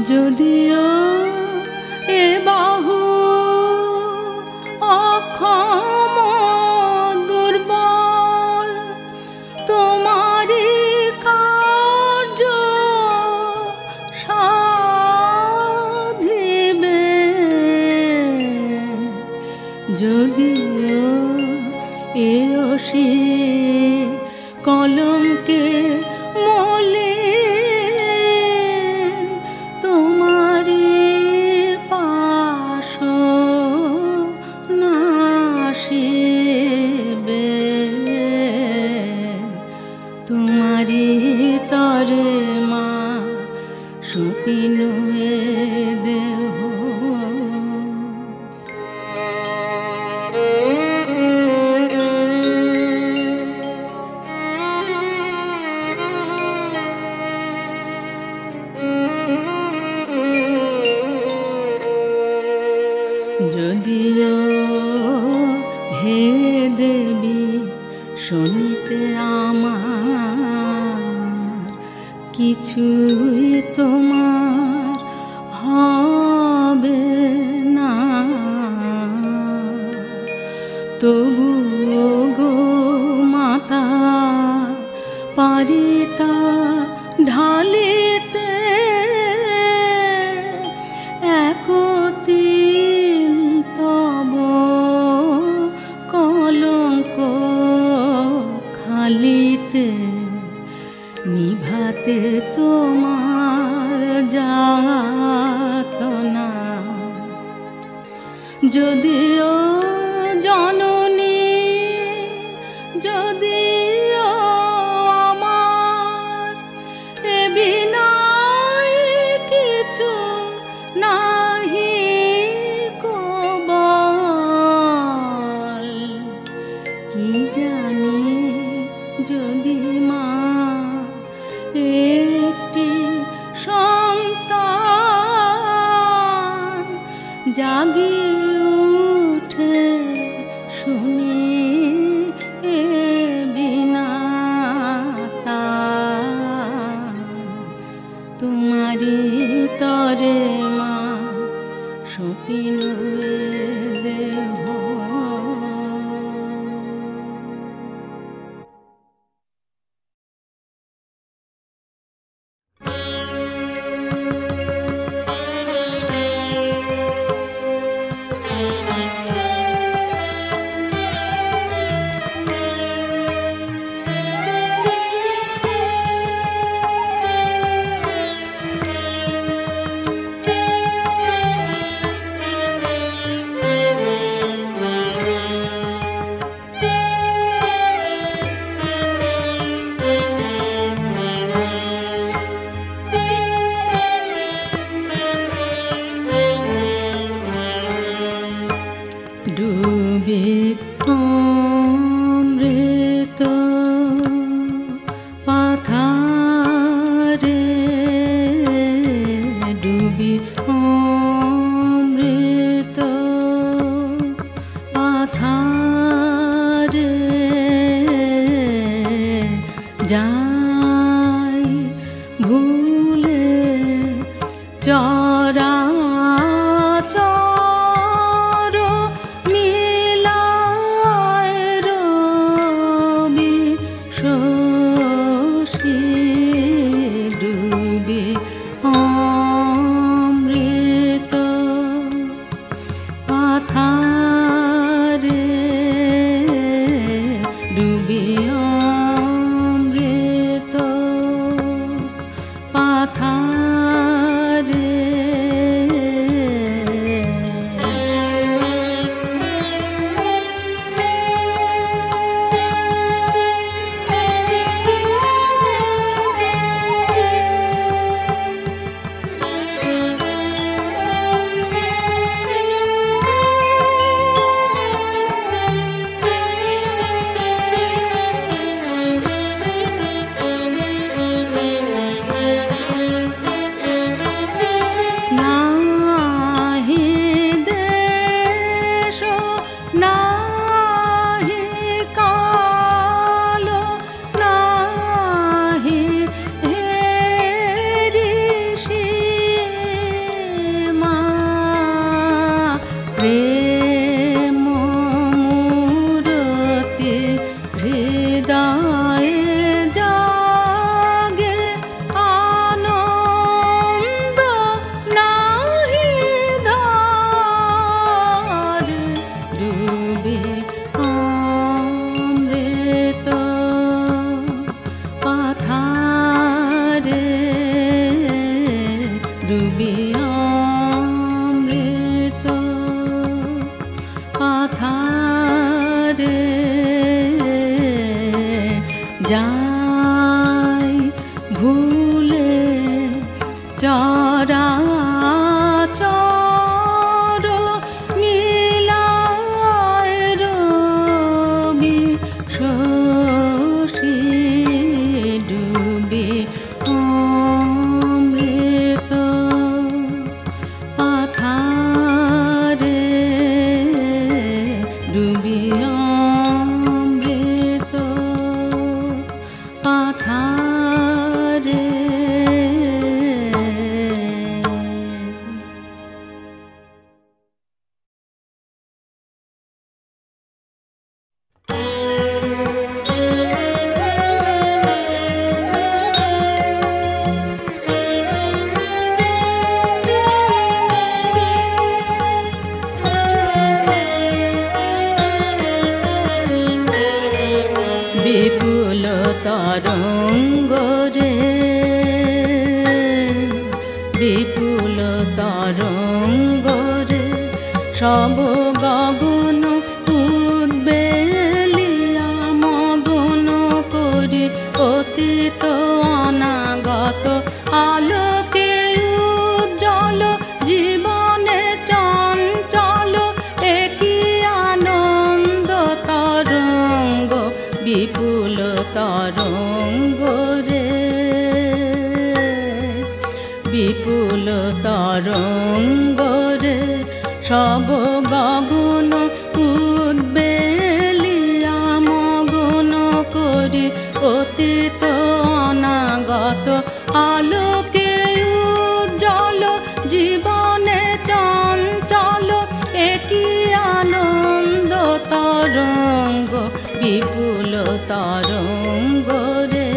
যদিও এ বাহু অক্ষম দুর্বল, তোমারি কার্য সাধিবে। যদিও এ অসি কলঙ্কে মলে তরে মা সুপিনুয়ে দেহ। যদিও হে দেবী শুনিতে আমার কিছুই তোমার হবে না, তবুও গো মাতা পারিতা ঢালিতে একদিন তব কলঙ্ক খালিতে নিভাতে তোমার যাতনা। যদিও জননী, যদিও আমার এ বিনায় কিছু নাহি কবল, কি জানি যদি মা একটি সন্তান জাগি উঠে শুনি এ বিনাতা, তোমারি তরে মা সুপিনুয়ে দেহ। ডুবে যাই ভুলে চরাচর মিলায় রবি শশী ডুবে অমৃত পাথারে ডুবি অমৃত পাথারে। বিপুল তরঙ্গ রে বিপুল তরঙ্গ রে সব গগন উদ্বেলিয়া মগন করি অতীত অনাগত আলোকে উজ্জ্বল জীবনে চঞ্চল একই আনন্দ তরঙ্গ বিপুল তরঙ্গ রে বিপুল তরঙ্গ রে সব গগন উদ্বেলিয়া মগন করি অতীত অনাগত আলোকে উজ্জ্বল জীবনে চঞ্চল একই আনন্দ তরঙ্গ বিপুল তরঙ্গ রে।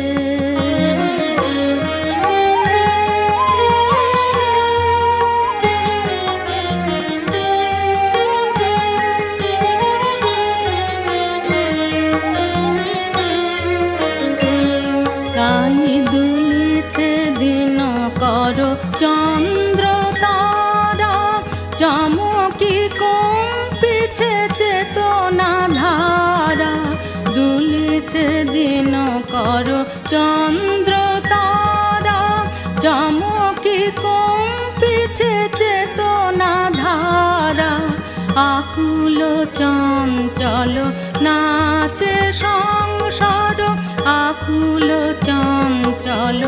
তাই দুলিছে দিন কর চন্দ্র তারা চমকি কম্পিছে চেতনা ধারা দুলিছে দিন কর চন্দ্র তারা চমকি কম্পিছে চেতনা ধারা আকুল চঞ্চল নাচে সংসার আকুল চঞ্চল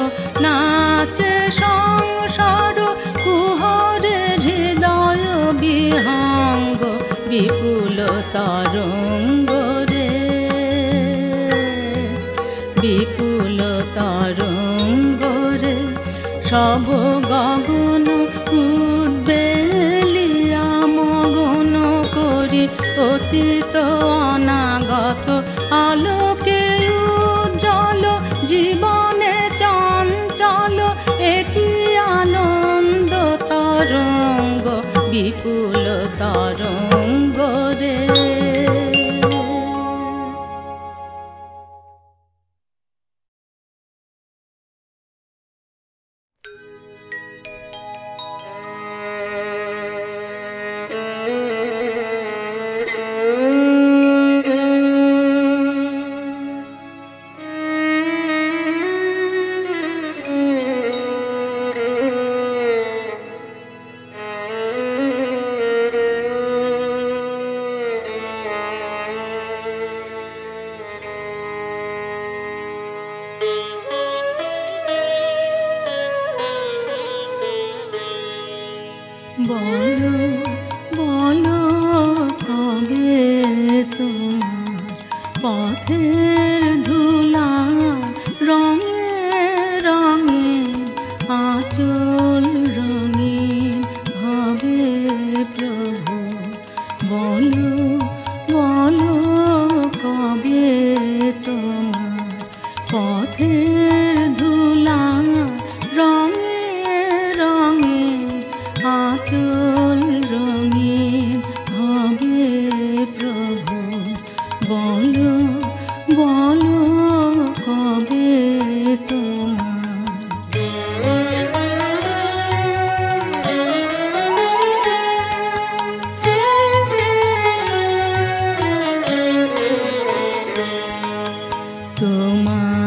নাচে সংসার কুহরে হৃদয় বিহঙ্গ বিপুল তরঙ্গ রে বিপুল তরঙ্গ রে সব গগন উদ্বেলিয়া মগন করি অতীত অনাগত আলোকে উজ্জ্বল জীবনে চঞ্চল একই আনন্দ তরঙ্গ বিপুল তরঙ্গ রে। বলো বলো কবে তোমার পথের ধুলা রঙে রঙে আঁচল রঙিন হবে প্রভু বলো বলো কবে তোমার পথের ধুলা রঙে রঙে আঁচল রঙিন হবে প্রভু বলো বলো কবে তোমার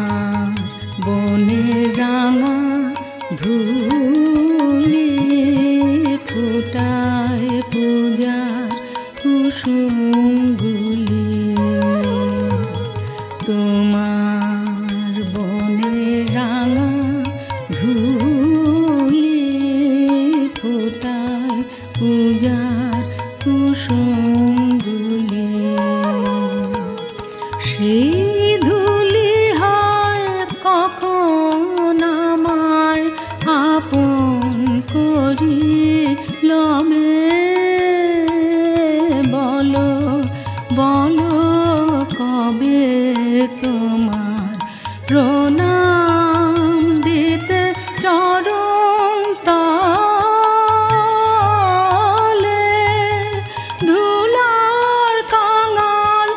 সেই ধুলি হয় কখন আমায় আপন করি লবে। বলো বলো কবে তোমার প্রণাম দিতে চরণ তলে। ধুলার কাঙাল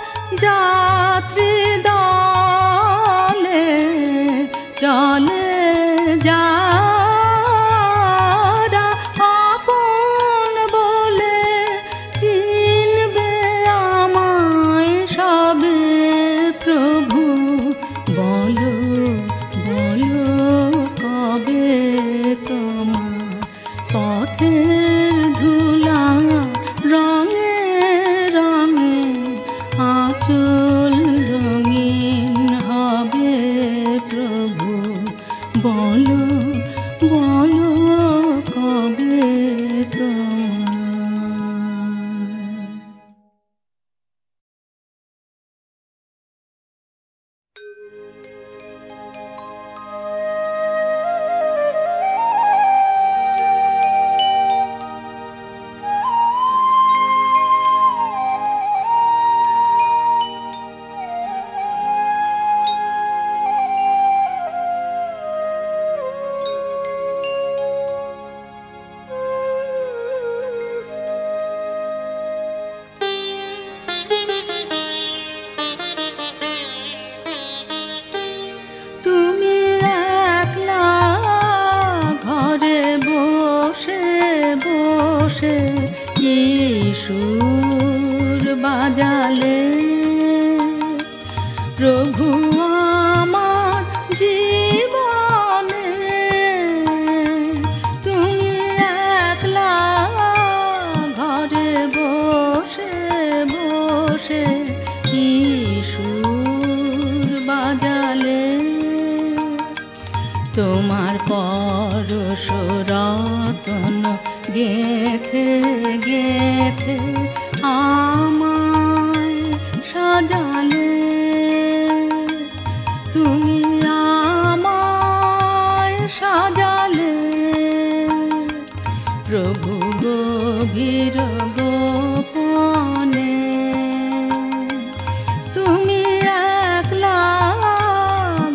যাত্রী দলে চলে যারা আপন বলে চিনবে আমায় সবে। প্রভু বলো বলো কবে তোমার পথের ধুলা রঙে রঙে আঁচল রঙিন হবে। প্রভু বলো বলো কবে তোমার। তুমি একলা ঘরে বসে বসে কি সুর বাজালে। প্রভু আমার জীবনে তুমি একলা ঘরে বসে বসে কি সুর বাজালে। তোমার পরশ রতন গেথে গেথে আমায় সাজালে। তুমি আমায় সাজালে। প্রভু গভীর গোপনে তুমি একলা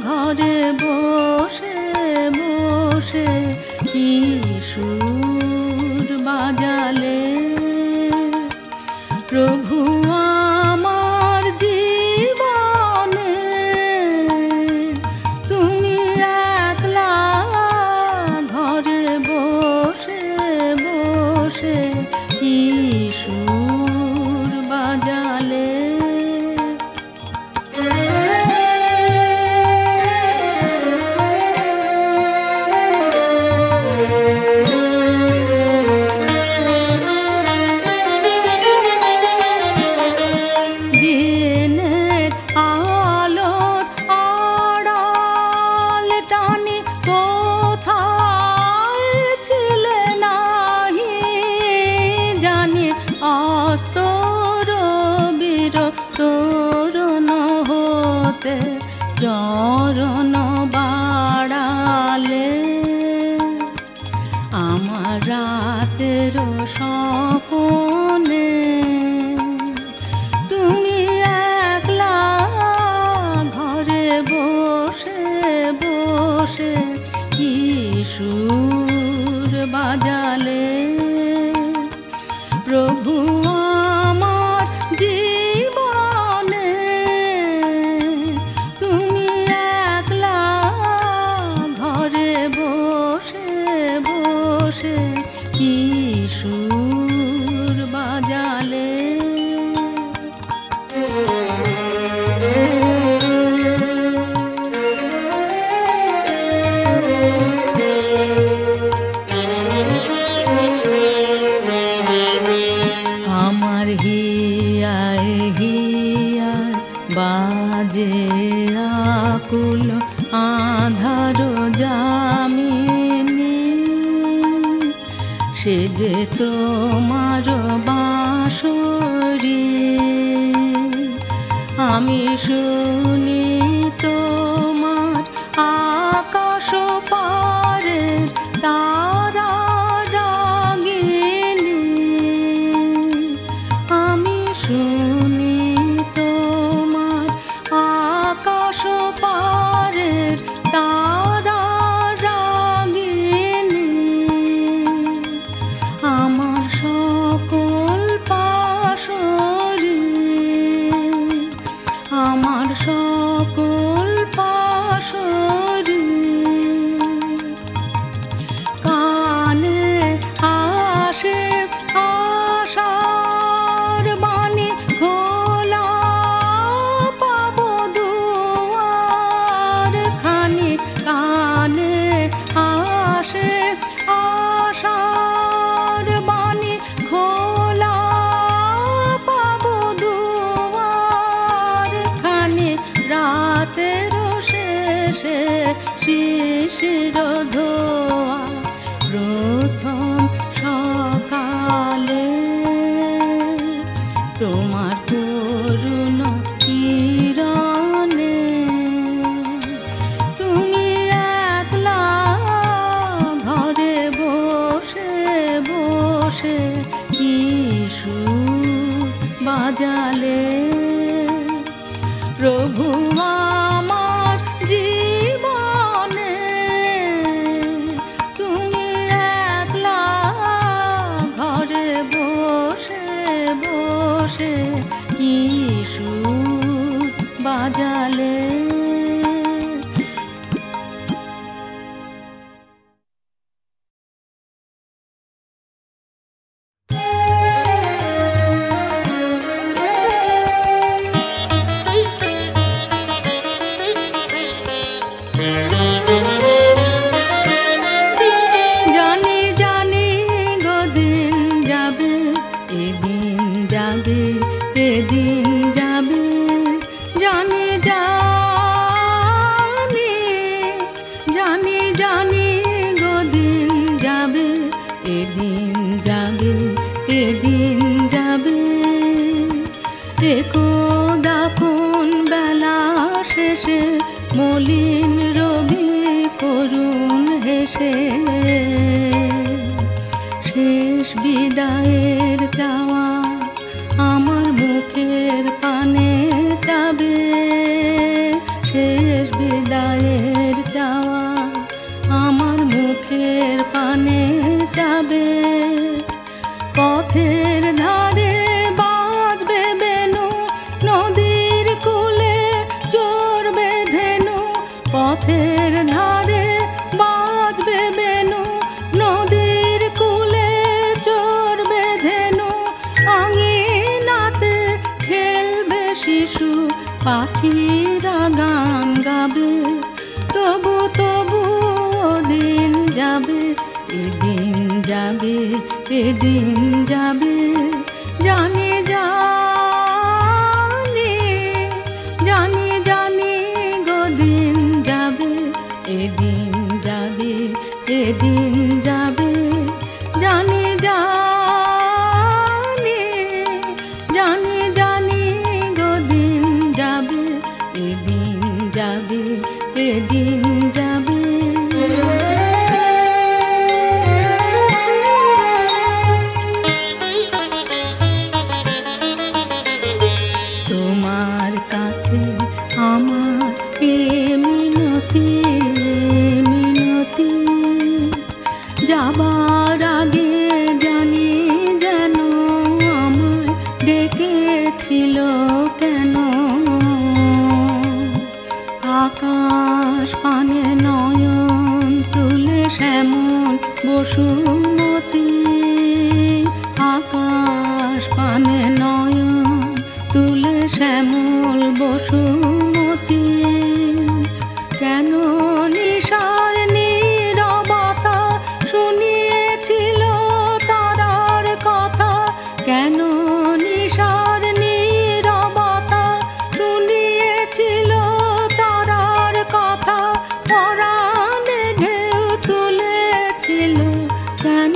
ঘরে বসে বসে কি সুর বাজালে। প্রভু আমার জীবনে তুমি একলা ঘরে বসে বসে কি সুর বাজালে। দিনের আলোর আড়াল টানি কোথায় ছিলে নাহি জানি। অস্ত রবির তোরণ হতে চরণ বাড়ালে। আমার রাতের স্বপনে তুমি একলা ঘরে বসে বসে কি সুর বাজালে। প্রভু আমার জীবনে তুমি একলা ঘরে বসে বসে কি সুর বাজালে। আমার হিয়ায় হিয়ায় বাজে আকুল আধার যামিনী। সে যে তোমার বাঁশরি আমি শুনি তোমার আকাশ পারের তারা রাগিনী। আমি শুনি তোমার আকাশ পারের তারা রাগিনী। আমার সকল পাশরি, আমার সকল পাশরি কানে আসে আশার বাণী, খোলা পাব দুয়ার খানি। কানে আসে আশার বাণী, খোলা পাব দুয়ার খানি। রাতের শেষে শিশির ধোয়া প্রথম সকালে তোমার করুণ কিরণে তুমি একলা ঘরে বসে বসে কি সুর বাজালে। প্রভু আমার জীবনে তুমি একলা ঘরে বসে বসে কি সুর বাজালে। জানি জানি গো দিন যাবে, এদিন যাবে, এদিন যাবে। জানি জানি জানি জানি গো দিন যাবে, এদিন যাবে, এদিন যাবে। একদা কোন বেলা শেষে মলিন রবি করুণ হেসে শেষ বিদায়ের চাওয়া আমার মুখের পানে যাবে। শেষ বিদায়ের চাওয়া আমার মুখের পানে যাবে। পথের ধারে বাজবে বেনু, নদীর কূলে চড়বে ধেনু। পথের ধারে বাজবে বেনু, নদীর কূলে চড়বে ধেনু। আঙিনাতে খেলবে শিশু, পাখিরা গান গাবে। তবু তবু দিন যাবে, এদিন যাবে, এদিন যাবে। জানি জানি জানি জানি গো দিন যাবে, এদিন যাবে, এদিন যাবে। জানি জানি জানি জানি গো দিন যাবে, এদিন যাবে, এদিন যাবে। তোমার কাছে আমার এ মিনতি, মিনতি। যাবার আগে জানি যেন আমায় ডেকেছিল কেন। আকাশ পানে নয়ন তুলে শ্যামল বসুমতী। আকাশ পানে নয়ন তুলে শ্যামল বসুমতী। কেন নিশার নীরবতা শুনিয়েছিল তারার কথা। কেন নিশার নীরবতা শুনিয়েছিল তারার কথা। পরাণে ঢেউ তুলেছিল কেন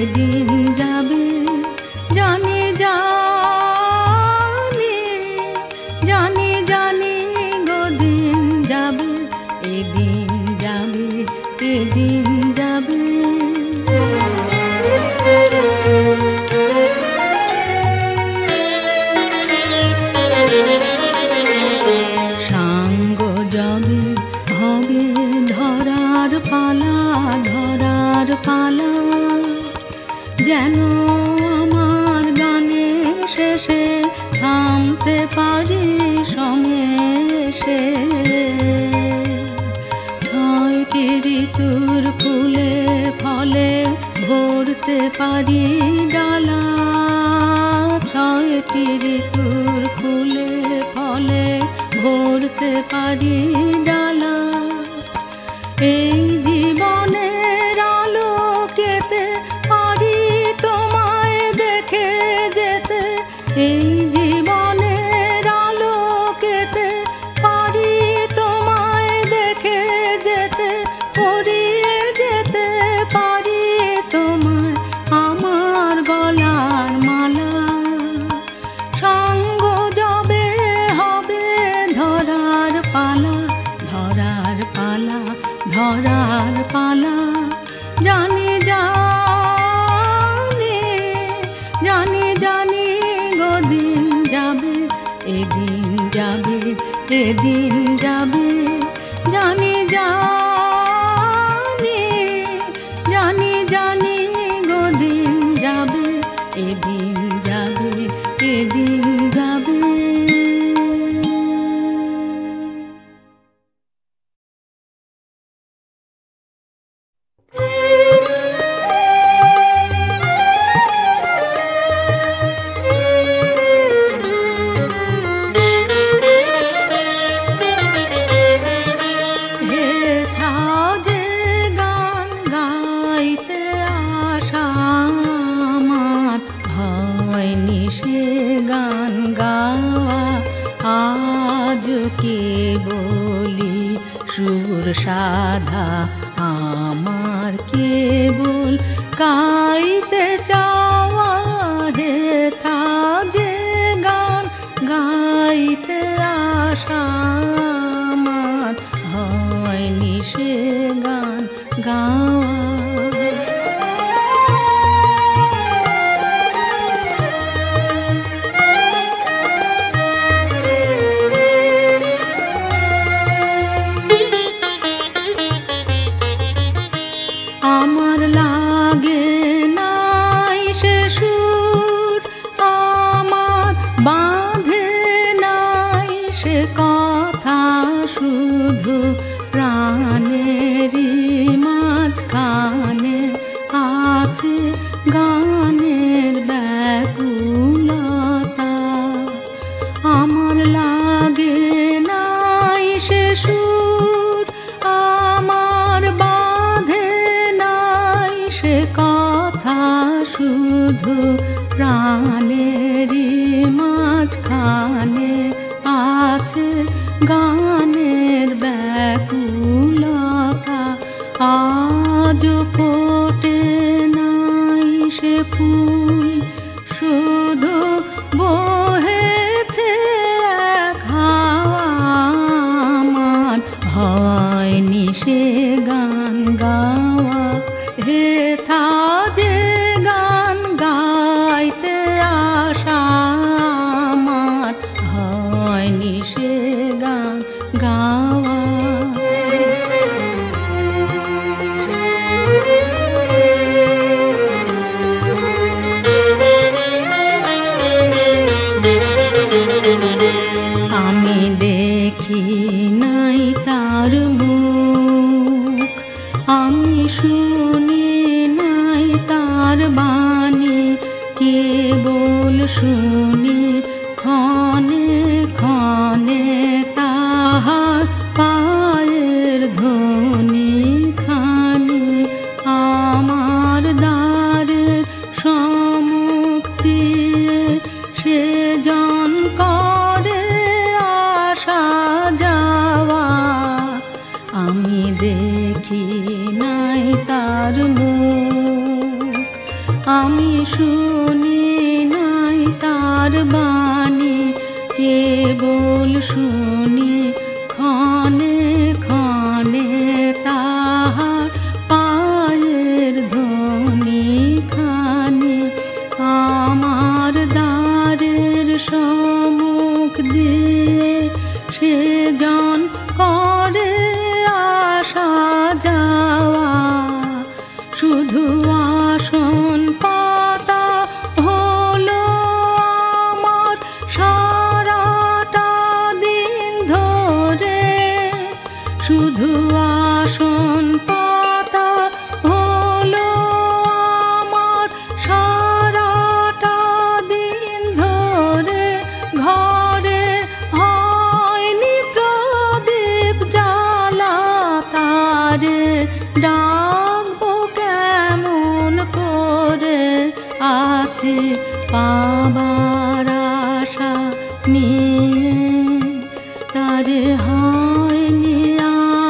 এদিন যাবে জানি জানি জানি জানি গো দিন যাবে এদিন যাবে এদিন যাবে সাঙ্গ যাবে হবে ধরার পালা ধরার পালা যেন আমার গানে শেষে থামতে পারি সমেষে ছয়টি ঋতুর ফুলে ফলে ভরতে পারি ডালা ছয়টি ঋতুর ফুলে ফলে ভরতে পারি ডালা এই জীবনের আলোকেতে পারি তোমায় দেখে যেতে এই জীবনের আলোকেতে পারি তোমায় দেখে যেতে পড়িয়ে যেতে পারি তোমায় আমার গলার মালা সঙ্গ যবে হবে ধরার পালা ধরার পালা ধরার পালা জানি জানি জানি জানি গো দিন যাবে এদিন যাবে এদিন যাবে জানি জানি জানি জানি গো দিন যাবে এদিন যাবে এদিন যাবে সাধা আমার কেবল গাইতে চাওয়া হে থা যে গান গাইতে আশা আমার হয়নি সে গান গাওয়া আমার লাগে নাই সে সুর আমার বাঁধে নাই সে কথা শুধু প্রাণেরই মাঝখানে আছে গানের ব্যাকুলতা আমার লাগে নাই সে সুর আমার সে কথা শুধু প্রাণেরই মাঝখানে আছে গানের ব্যাকুলতা আজ ফোটে নাই সে ফুল শুধু বহেছে এক হাওয়া আমার হয়নি সে গান গাওয়া হে থা যে গান গাইতে আশা আমার হয়নি সে গান গাওয়া আমি দেখি নাই তার মুখ আমি শুনি নাই তার বাণী কেবল শুনি ক্ষণে ক্ষণে তাহার পায়ের ধ্বনি খানি আমার দ্বারের সম্মুখ দিয়ে সে জন করে আসা যাওয়া আমি দেখি নাই তার মুখ আমি শুনি নাই তার বাণী, কেবল শুনি ক্ষণে ক্ষণে তাহার পায়ের ধ্বনি খানি। আমার দ্বারের সম্মুখ দিয়ে সে জন করে আসা যাওয়া, শুধু আসন পাতা হলো আমার সারাটা দিন ধরে, শুধু আসন পাতা হলো আমার সারাটা দিন ধরে। ঘরে হয়নি প্রদীপ জ্বালা, তারে ডাকবো কেমন করে, আছি পাবার আশা নিয়ে। তারে হয়নি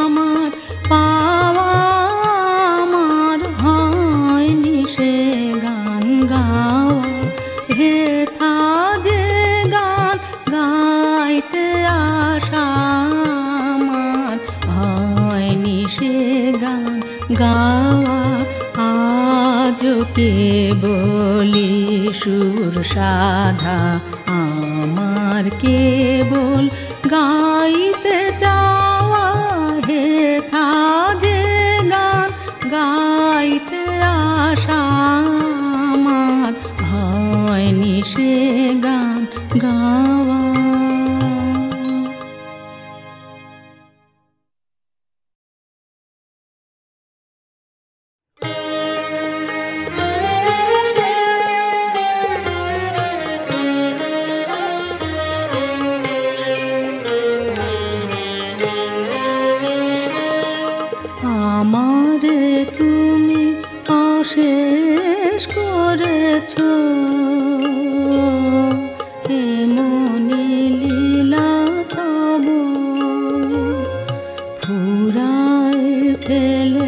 আমার পাওয়া, আমার হয়নি সে গান গাওয়া। হেথা যে গান গাইতে আসা, আমার হয়নি সে গান গাওয়া। আজও কেবলি সুর সাধা আমার, কেবল গাইতে চাওয়া। হেথা যে গান গাইতে আসা, আমার হয়নি সে গান গাওয়া। আমারে তুমি অশেষ করেছ, এমনি লীলা তব ফুরায় ফেলে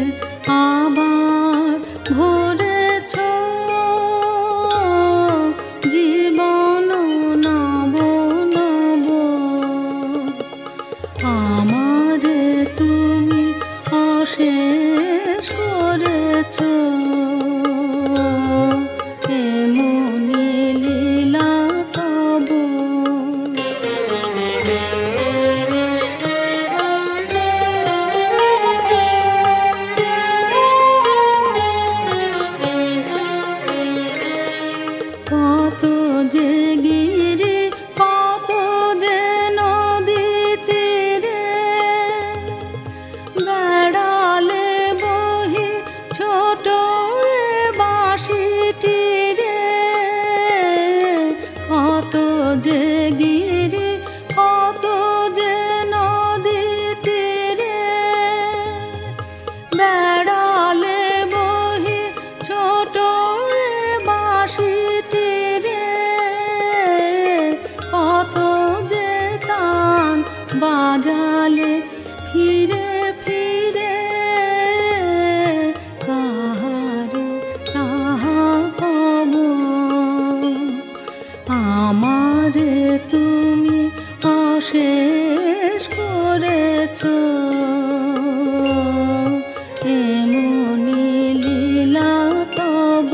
আবার ভরেছ জীবন নব নব। আমারে তুমি অশেষ করেছ, এমনি লীলা তব। কত যে গিরি, কত যে নদী তীরে, বেড়ালে বহি ছোট এ বাঁশিটি রে। কত যে গিরি, কত যে নদী তীরে, বেড়ালে বহি ছোট এ বাঁশিটি রে। কত যে তান বাজালে ফিরে ফিরে, কাহারে তাহা কব। আমারে তুমি অশেষ করেছ, এমনি লীলা তব।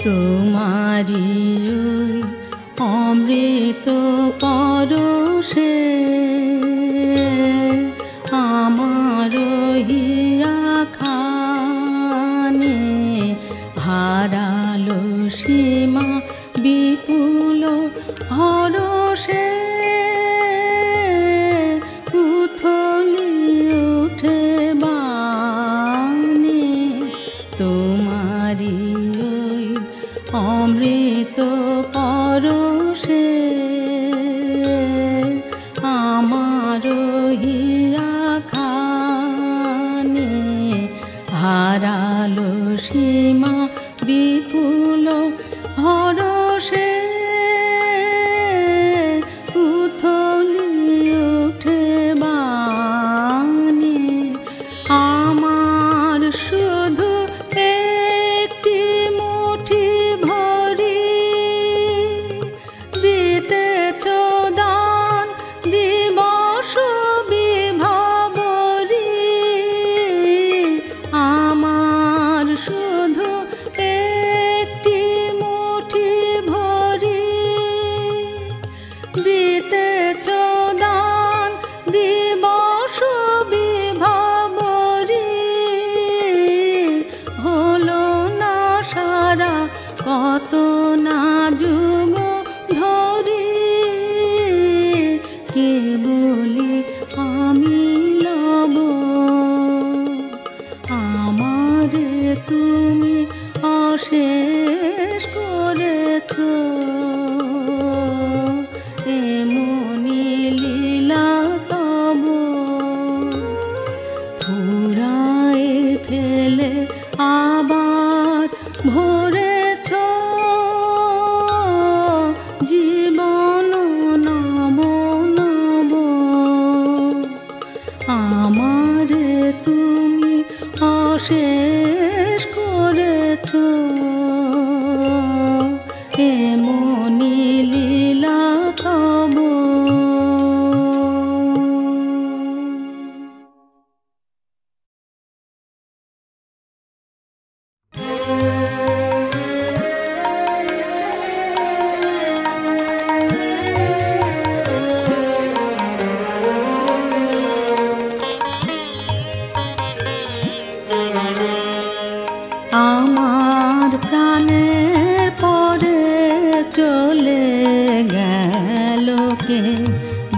তোমারি ওই অমৃত পরশে আমার হিয়া খানে হারালো সীমা বিপুল হরষে। উথলি উঠে বানে তোমারি ওই অমৃত পরশে, আমার হিয়া খানে হারালো সীমা বিপুল হরষে।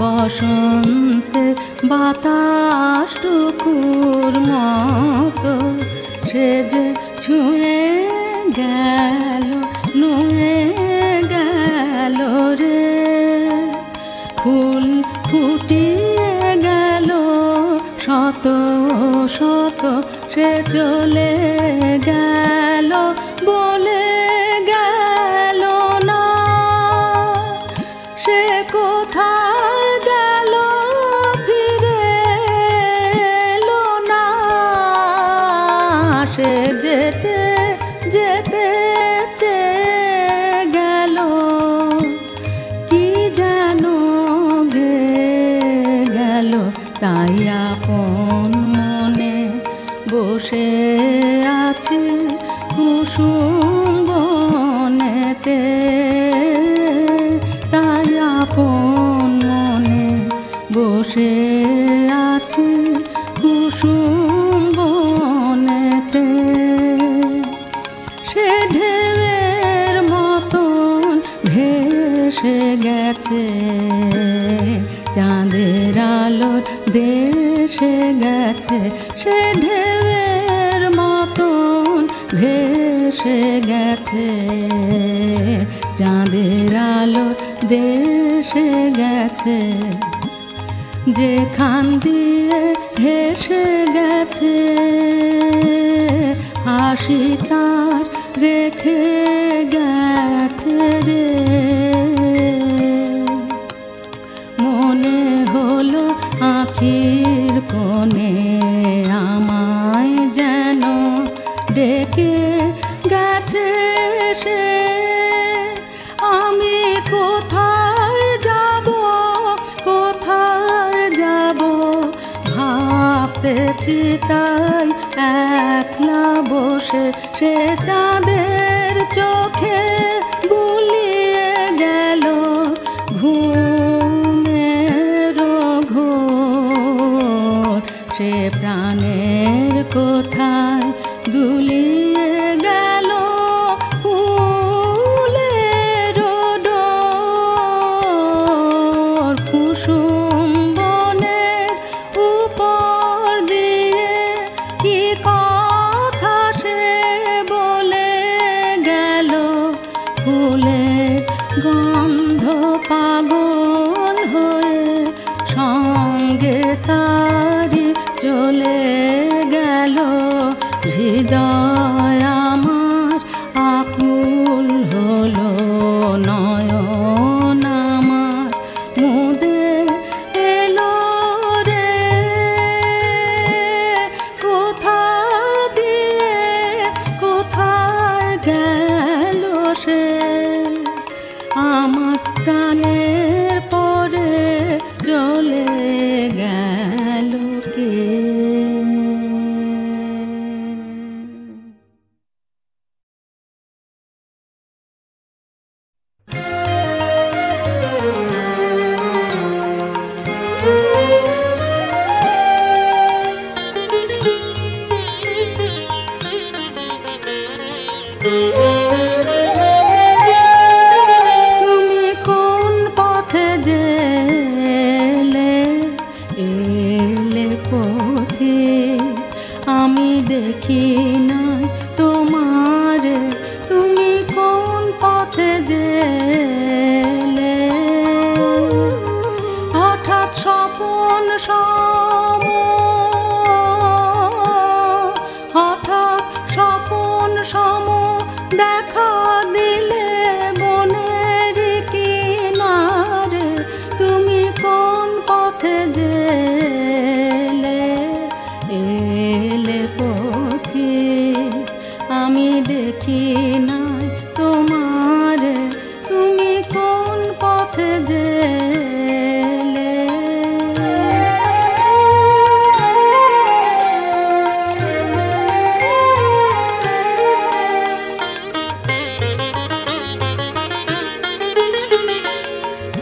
বসন্তে বাতাসটুকুর মতো সে যে ছুঁয়ে গেল নুয়ে গেল রে ফুল ফুটিয়ে গেল শত শত সে চলে গেল বলে গেল না সে কোথায় গেল ফিরে এলো না সে যেতে যেতে চেয়ে গেল কি যেন গেয়ে গেল তাই আপন মনে বসে আছে কুসুম বনেতে তাই আপন মনে বসে আছে কুসুম বনেতে সে ঢেউয়ের মতন ভেসে গেছে চাঁদের আলোর দেশে গেছে সে ঢেউয়ের মতন ভেসে গেছে চাঁদের আলোর দেশে গেছে যেখান দিয়ে হেসে গেছে হাসি তার রেখে গেছে রে মনে হলো আখির কোণে আমায় যেন ডেকে গেছে সে আমি কোথায় যাব ভাবতেছি তাই একলা বসে সে চাঁদের চোখে বুলিয়ে গেল ঘুমের ঘোর সে প্রাণের কোথায় দুলিয়ে গেল ফুলের ডোর কুসুম বনের উপর দিয়ে কি কথা সে বলে গেল ফুলের গন্ধ পাগল হয়ে সঙ্গে তারি চলে গেল হৃদয় আমার আকুল হলো নয়ন আমার মুদে এলো রে কোথায় গেল সে আমার প্রাণের পরে চলে গেল কে তুমি কোন পথে যেলে এলে পথে আমি দেখি নাই তোমারে তুমি কোন পথে যেলে হঠাৎ স্বপন হঠাৎ স্বপন সম দেখা দিলে বনের কিনারে তুমি কোন পথে যেলে এলে পথে আমি দেখি নাই তোমারে তুমি কোন পথে যেলে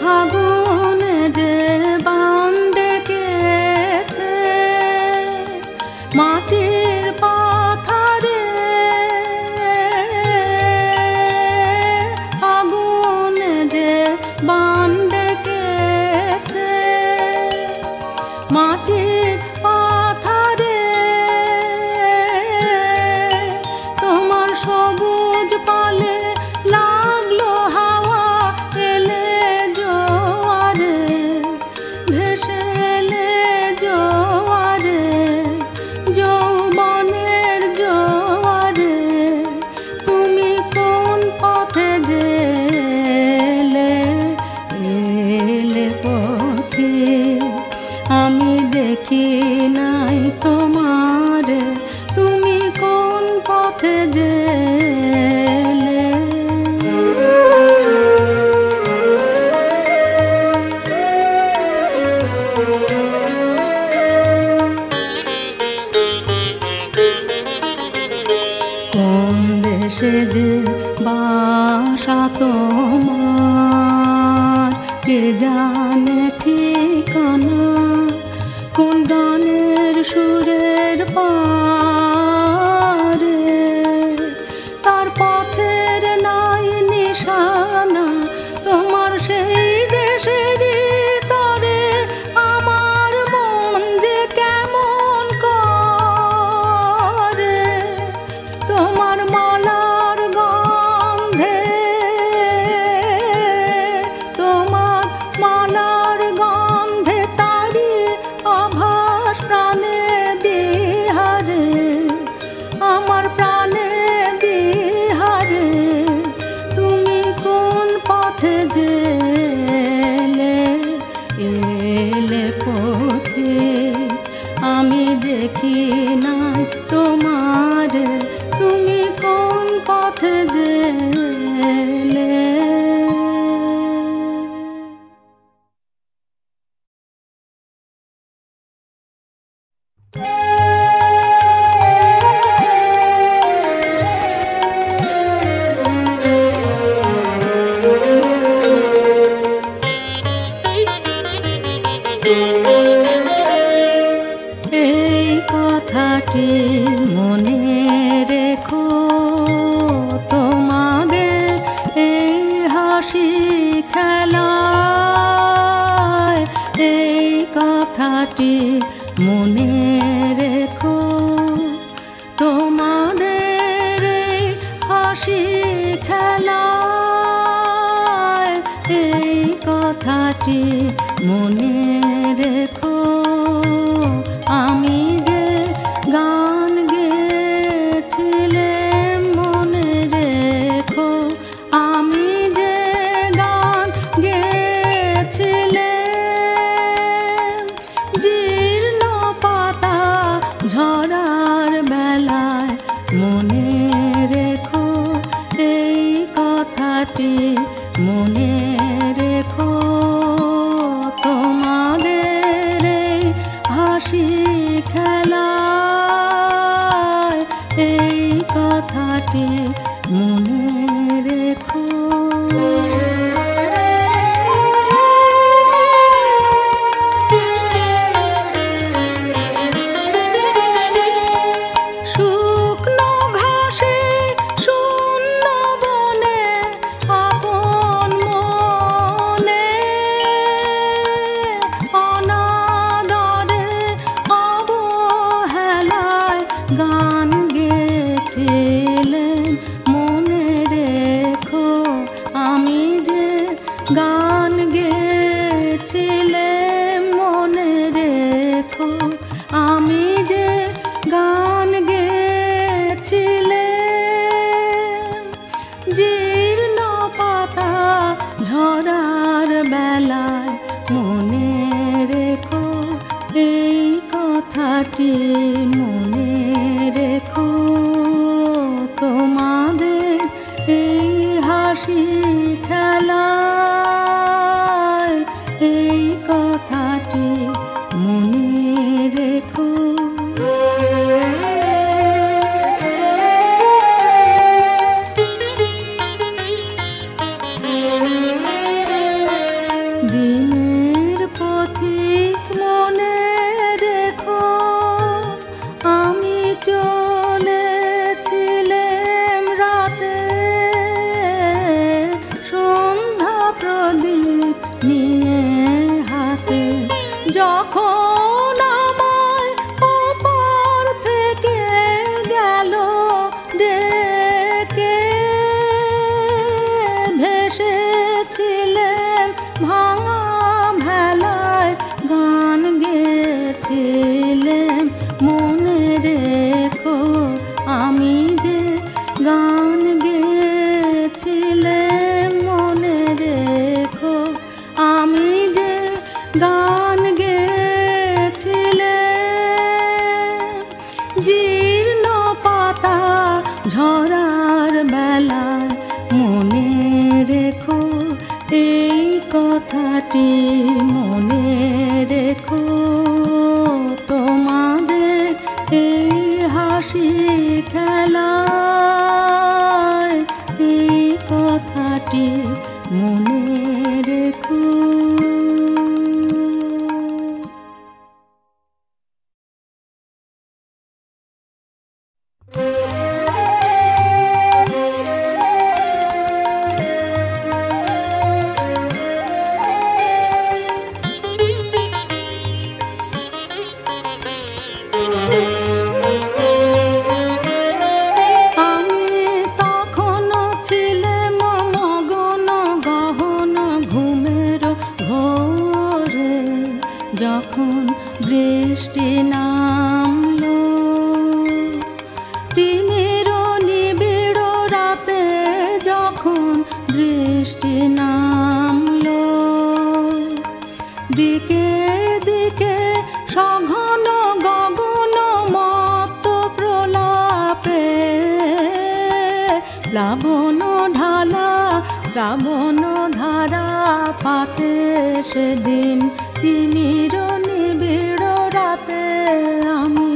ফাগুনে যে বান ডেকেছে মাটির পাথারে আগুনে যে বান ডেকেছে জানে ঠিকানা কোন গানের সুরের পারে, তার পথের নাই নিশানা তোমার সেই দেশেরই তরে। আমার মন যে কেমন করে তোমার মালার গন্ধে, তোমার মালার গন্ধে তারি আভাস প্রাণে বিহারে, আমার প্রাণে বিহারে। তুমি কোন পথে যেলে এলে পথে আমি দেখি নাই তোমার, তুমি কোন পথে যেলে। এই কথাটি মনে রেখো, তোমাদের এই হাসি খেলায়, এই কথাটি মনে রেখো, তোমাদের এই হাসি খেলায়, এই কথাটি মনে রেখো। আমি যে গান গেয়েছিলাম মনে রেখো, আমি যে গান গেয়েছিলাম, জীর্ণ পাতা ঝরার বেলায় মনে রেখো, এই কথাটি মনে রেখো। তোমাদের এই হাসি খেলায়, এই কথাটি মনে রেখো। শুকনো ঘাসে শূন্য বনে আপন মনে, অনাদরে অবহেলায় গান গেয়েছিলেন মনে রেখো, আমি যে গান গেয়েছিলাম মনে রেখো, আমি যে গান গেয়েছিলাম, জীর্ণ পাতা ঝরার বেলায় মনে রেখো, এই কথাটি মনে রেখো। তোমাদের এই হাসি খেলায়, এই কথাটি মনে রেখো। দিনের পথিক মনে রেখো, আমি চলেছিলাম রাতে, সন্ধ্যা প্রদীপ নিয়ে হাতে, যখন আমায় ওপার থেকে গেল ডেকে, ভেসেছিলেন ভাঙা ভেলায় গান গেয়েছিলেন মনে রেখো, আমি যে গান গেয়েছিলাম মনে রেখো, আমি যে গান গেয়েছিলাম, জীর্ণ পাতা ঝরার বেলায় মনে রেখো, এই কথাটি মনে রেখো। তোমাদের এই হাসি খেলায়, এই কথাটি মনে রেখো। বৃষ্টি নামলো তিমির নিবিড় রাতে যখন বৃষ্টি নামলো দিকে দিকে সঘন গগন মত প্রলাপে প্লাবন ঢালা শ্রাবণ ধারা পাতে সেদিন তিমির নিবিড় রাতে আমি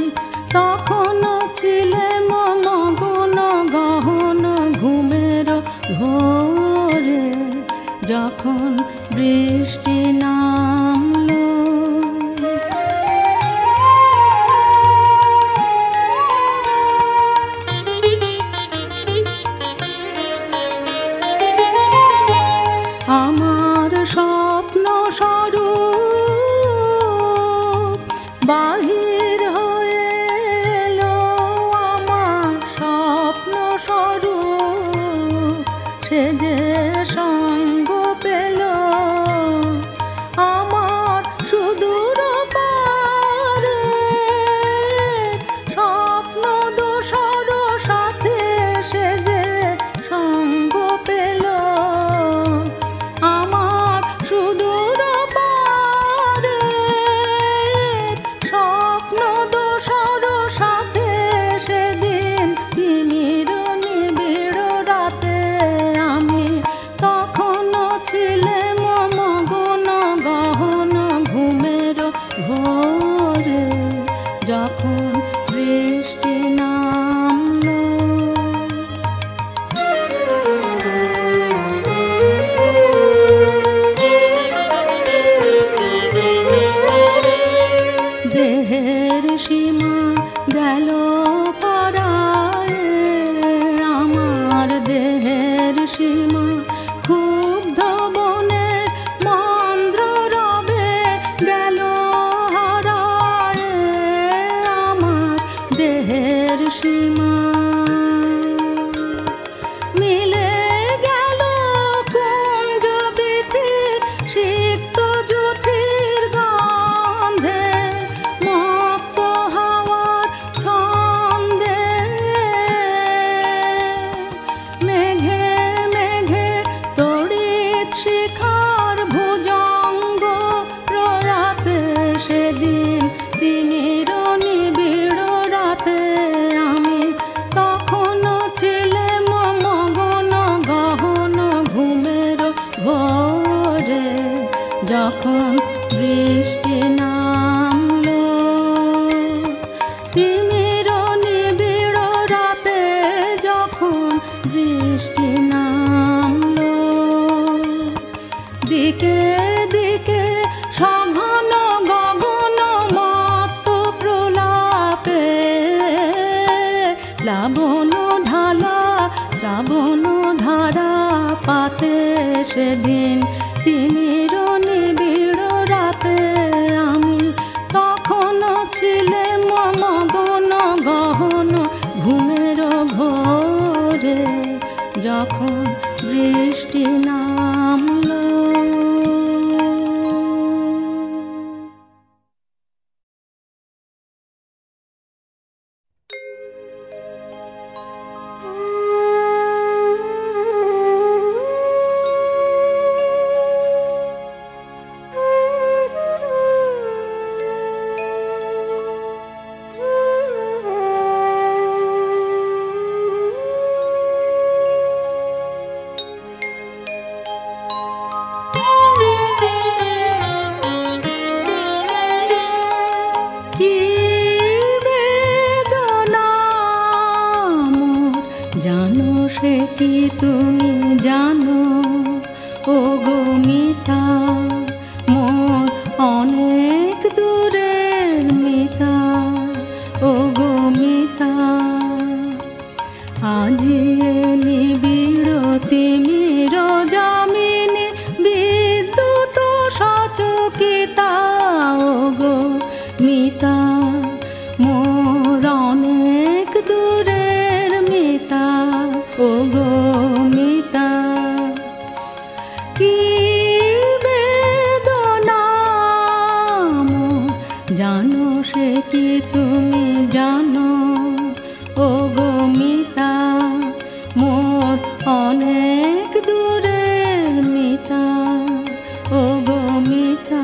তখনও ছিলাম মগন গহন ঘুমের ঘোরে যখন বৃষ্টি নামলো আমার স্বপ্ন স্বরূপ বাহির হয়ে এলো আমার স্বপ্ন স্বরূপ সে যে সঙ্গ পেল আমার সুদূর পারে স্বপ্ন দোসর সাথে সে যে সঙ্গ পেল আমার সুদূর পারে স্বপ্ন দোসর সাথে সেদিন তিমির নিবিড় রাতে আমি তখনও ছিলাম মগন গহন ঘুমের ঘোরে যখন বৃষ্টি নামলো দেহের সীমা গেল পারায় আমার দেহের সীমা ক্ষুব্ধ বনের মন্দ্র রবে গেল হারায় আমার দেহের সীমা মিলে গেল কুঞ্জ বিথির সিক্ত জ্যোতির গন্ধে মুক্ত হাওয়ার ছন্দে মেঘে মেঘে তড়িৎ শিখার ভুজঙ্গ প্রয়াতে সেদিন তিমির নিবিড় রাতে আমি তখনও ছিলাম মগন গহন ঘুমের ঘোরে যখন বৃষ্টি নামলো তিমির নিবিড় রাতে যখন বৃষ্টি নামলো দিকে দিকে সঘন গগন মত প্রলাপে প্লাবন ঢালা শ্রাবণ ধারা পাতে সেদিন তিমির নিবিড় রাতে আমি তখনও ছিলাম মগন গহন ঘুমের ঘোরে যখন বৃষ্টি নামলো কি বেদনা মোর জানো সে কি তুমি জানো ও গো মিতা মোর অনেক দূরের মিতা ও গো মিতা আজি নিবিড় তিমির জামিনে বিদ্যুৎ সচকিতা ও গো মিতা মোর অনেক দূরের মিতা ও গো মিতা মিতা।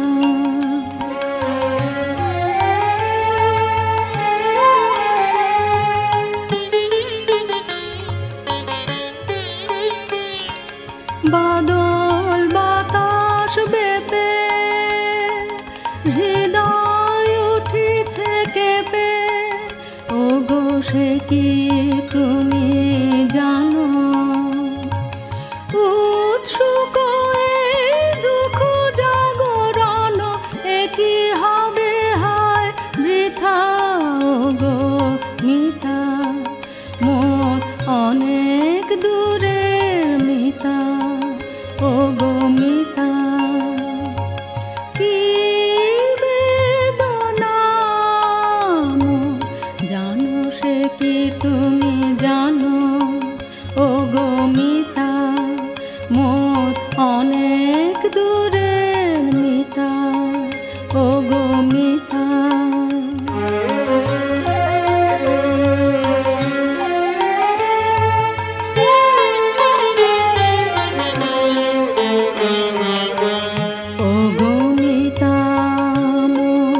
বাদল বাতাস বেপে হৃদয় উঠিছে কেঁপে, ওগো সে কি তুমি জানো? উৎসুক এই দুঃখ জাগরণ একই হবে হায় বৃথা, ওগো মিতা মোর অনেক দূরের মিতা, ওগো মিতা। কি বেদনা মোর জানো সে কি তুমি জানো? ওগো মিতা মোর অনেক দূরের মিতা, ওগো মিতা। ওগো মিতা মোর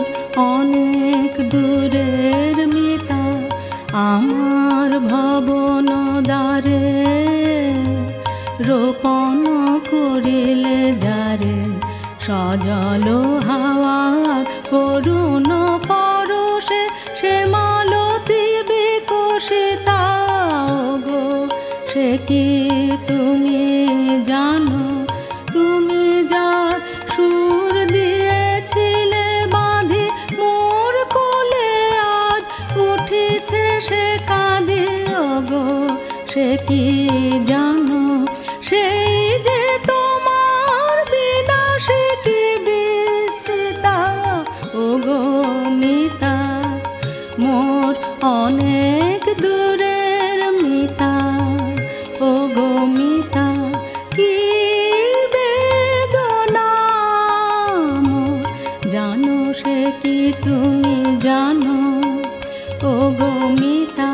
অনেক দূরের মিতা, আমার ভবন দ্বারে রোপণ করিলে যারে, সজল হাওয়ার করুণ পরশে সে মালতী বিকশিতা, ওগো সে কি তুমি জানো? তুমি যার সুর দিয়েছিলে বাঁধি মোর কোলে, আজ উঠিছে সে কাঁদি, ওগো সে কি জানো? সেই যে তোমার বিনা সে কি বিস্মৃতা, ওগো মিতা মোর অনেক দূরের মিতা, ওগো মিতা। কি বেদনা মোর জানো সে কি তুমি জানো? ওগো মিতা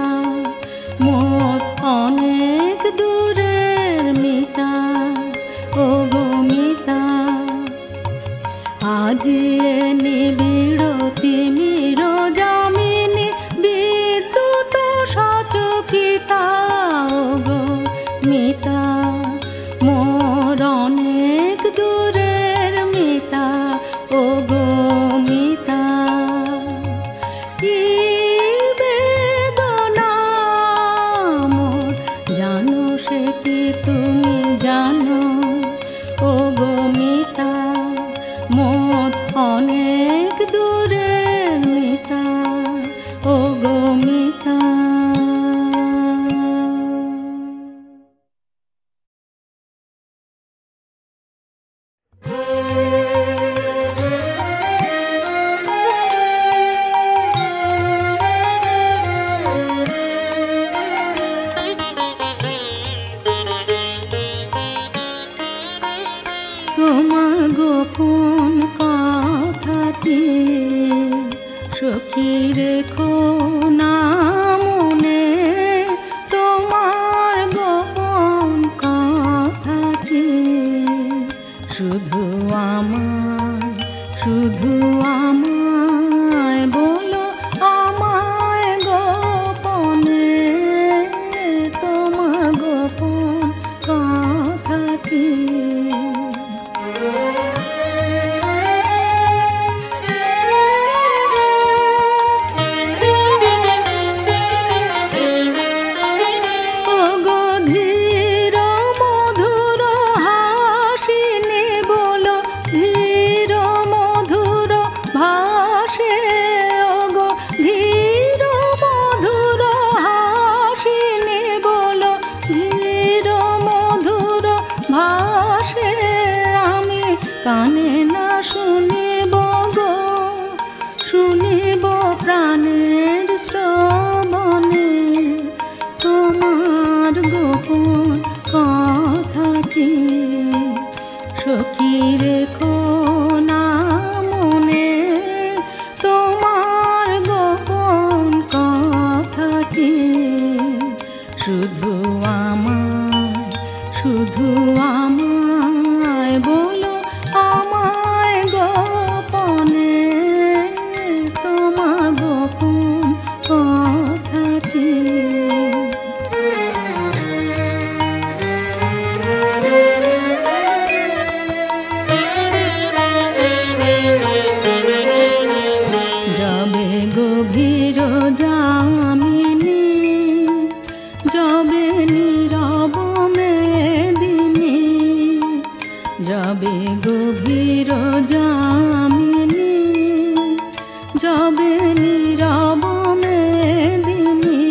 মোর অনেক দূরের মিতা, ওগো মিতা। আজি নিবিড় তিমির যামিনী বিদ্যুৎ সচকিতা, ওগো মিতা মোর অনেক দূরের মিতা, ওগো মিতা। কি বেদনা মোর জানো সে কি তুমি জানো? ওগো মিতা মোর অনেক দূরের মিতা, ওগো মিতা। তোমার গোপন কথাটি সখী রেখো না মনে, তোমার গোপন কথাটি শুধু আমায়, শুধু আমায় বলো, আমায় গোপনে তোমার গোপন কথাটি। কানে না শুনিব গো, শুনিব প্রাণের শ্রবণে তোমার গোপন কথাটি। সখী রেখো না মনে তোমার গোপন কথাটি, শুধু আমায়, শুধু আমায় বলো, আমায় গভীর যামিনী যাবে নীরব মেদিনী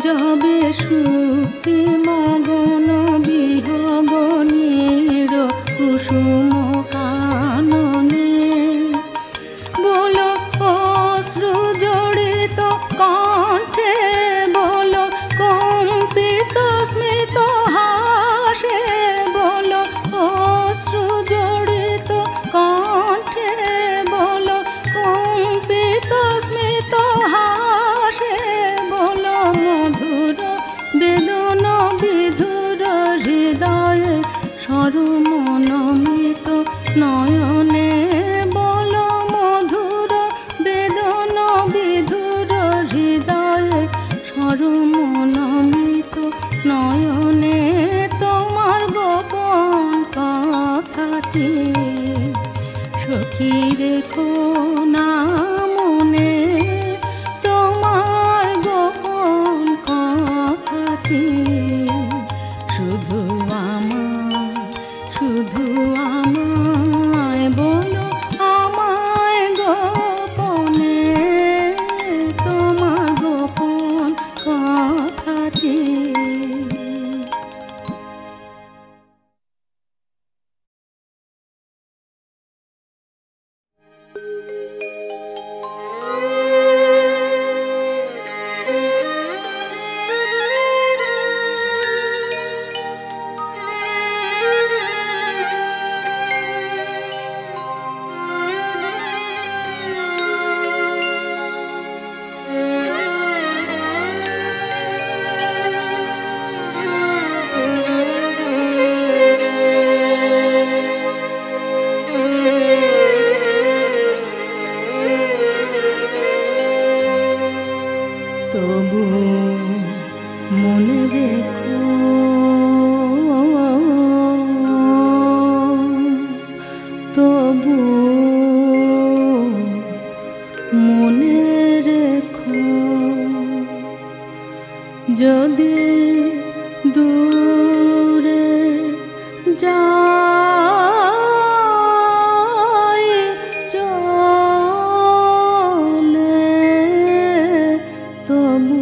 যাবে সুক্তি মগন বিহগনীর কুসুম কাননে বলো অশ্রু জড়িত কণ্ঠে বলো কম্পিত স্মিত হাসে বলো অশ্রু জড়িত কণ্ঠে বলো কম্পিত স্মিত হাসে বলো মধুর বেদন বিধুর হৃদয়ে সরমনমিত নয়নে বলো মধুর বেদন বিধুর হৃদয়ে সরমনমিত নয়নে তোমার গোপন কথাটি সখী রেখো না মনে তোমার গোপন কথাটি শুধু আমায় বলো আমায় গোপনে তোমার গোপন কথাটি তবু মনে রেখো তবু মনে রেখো যদি দূরে যাই চলে তবু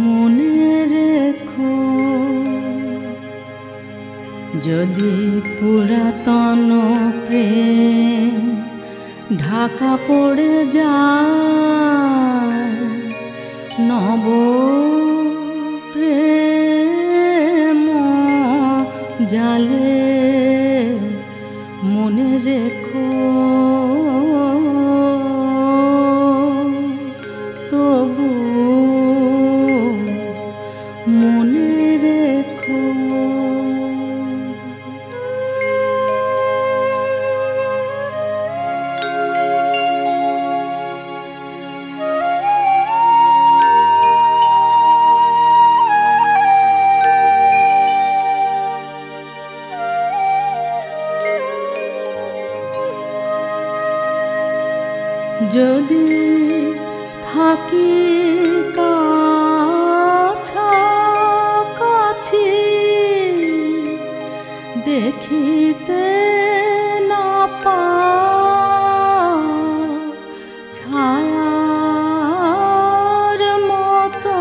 মনে রেখো যদি পুরাতন প্রেম ঢাকা পড়ে যায় নব প্রেম জালে মনে রেখো তবু মনে রেখো যদি থাকি কাছাকাছি দেখিতে না পাও ছায়ার মতো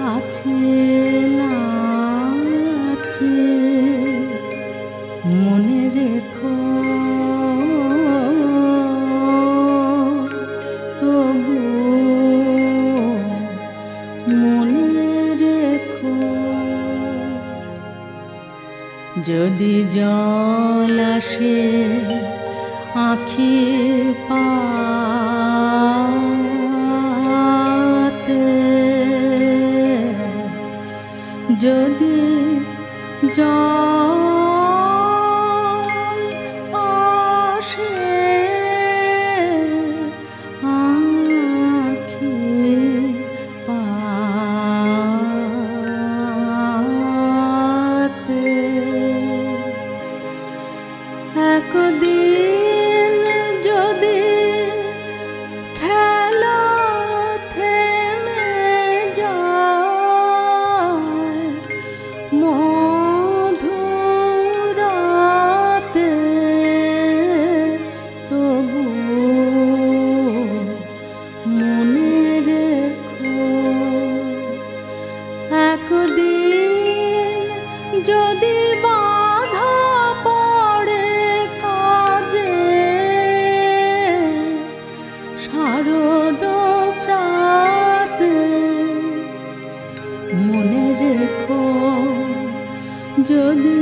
আছি না আছি মনে রেখো তবু মনে রেখো যদি জল আসে আঁখি পাতে যদি জল আসে আঁখি পাতে একদিন যদি খেলা থেমে যায় মনে রেখো যদি